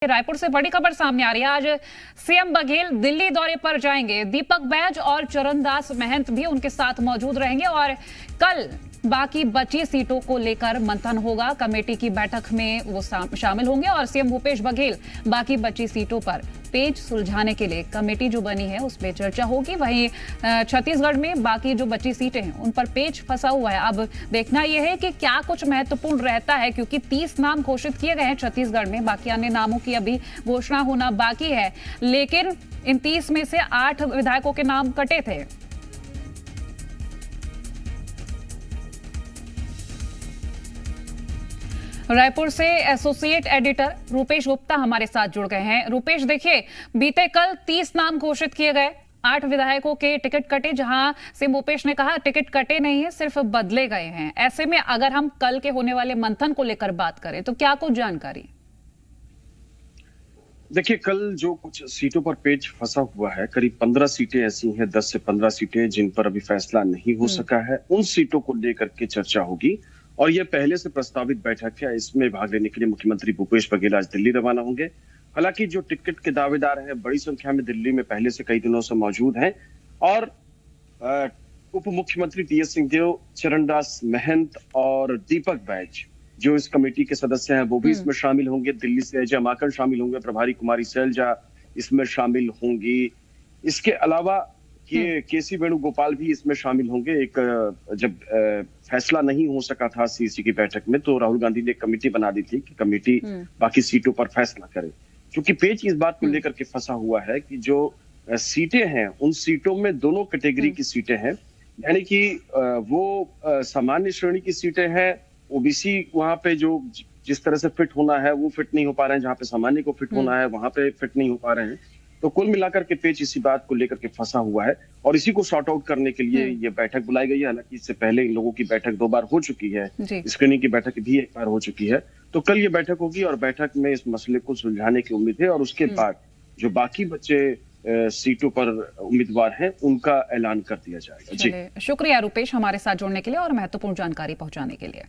रायपुर से बड़ी खबर सामने आ रही है। आज सीएम बघेल दिल्ली दौरे पर जाएंगे। दीपक बैज और चरणदास महंत भी उनके साथ मौजूद रहेंगे और कल बाकी बची सीटों को लेकर मंथन होगा। कमेटी की बैठक में वो शामिल होंगे और सीएम भूपेश बघेल बाकी बची सीटों पर पेच सुलझाने के लिए कमेटी जो बनी है उसमें चर्चा होगी। वहीं छत्तीसगढ़ में बाकी जो बची सीटें हैं उन पर पेच फंसा हुआ है। अब देखना यह है कि क्या कुछ महत्वपूर्ण रहता है, क्योंकि 30 नाम घोषित किए गए हैं छत्तीसगढ़ में। बाकी अन्य नामों की अभी घोषणा होना बाकी है, लेकिन इन 30 में से 8 विधायकों के नाम कटे थे। रायपुर से एसोसिएट एडिटर रूपेश गुप्ता हमारे साथ जुड़ गए हैं। रूपेश, देखिए, बीते कल 30 नाम घोषित किए गए, 8 विधायकों के टिकट कटे, जहां सीएम भूपेश ने कहा टिकट कटे नहीं है, सिर्फ बदले गए हैं। ऐसे में अगर हम कल के होने वाले मंथन को लेकर बात करें तो क्या कुछ जानकारी? देखिए, कल जो कुछ सीटों पर पेच फंसा हुआ है, करीब 15 सीटें ऐसी हैं, 10 से 15 सीटें जिन पर अभी फैसला नहीं हो सका है। उन सीटों को लेकर के चर्चा होगी और यह पहले से प्रस्तावित बैठक है। इसमें भाग लेने के लिए मुख्यमंत्री भूपेश बघेल आज दिल्ली रवाना होंगे। हालांकि जो टिकट के दावेदार हैं बड़ी संख्या में दिल्ली में पहले से कई दिनों से मौजूद हैं और उप मुख्यमंत्री टीएस सिंहदेव, चरणदास महंत और दीपक बैज जो इस कमेटी के सदस्य हैं वो भी इसमें शामिल होंगे। दिल्ली से अजय माकन शामिल होंगे, प्रभारी कुमारी सैलजा इसमें शामिल होंगी। इसके अलावा केसी वेणुगोपाल भी इसमें शामिल होंगे। एक जब फैसला नहीं हो सका था सीसी की बैठक में, तो राहुल गांधी ने एक कमेटी बना दी थी कि कमेटी बाकी सीटों पर फैसला करे। क्योंकि पेच इस बात को लेकर के फंसा हुआ है कि जो सीटें हैं उन सीटों में दोनों कैटेगरी की सीटें हैं, यानी कि वो सामान्य श्रेणी की सीटें हैं। ओबीसी वहां पे जो जिस तरह से फिट होना है वो फिट नहीं हो पा रहे हैं, जहां पे सामान्य को फिट होना है वहां पे फिट नहीं हो पा रहे हैं। तो कुल मिलाकर के पेच इसी बात को लेकर के फंसा हुआ है और इसी को सॉर्ट आउट करने के लिए ये बैठक बुलाई गई है। हालांकि इससे पहले इन लोगों की बैठक 2 बार हो चुकी है, स्क्रीनिंग की बैठक भी 1 बार हो चुकी है। तो कल ये बैठक होगी और बैठक में इस मसले को सुलझाने की उम्मीद है और उसके बाद जो बाकी बचे सीटों पर उम्मीदवार हैं उनका ऐलान कर दिया जाएगा। जी, शुक्रिया रूपेश हमारे साथ जुड़ने के लिए और महत्वपूर्ण जानकारी पहुंचाने के लिए।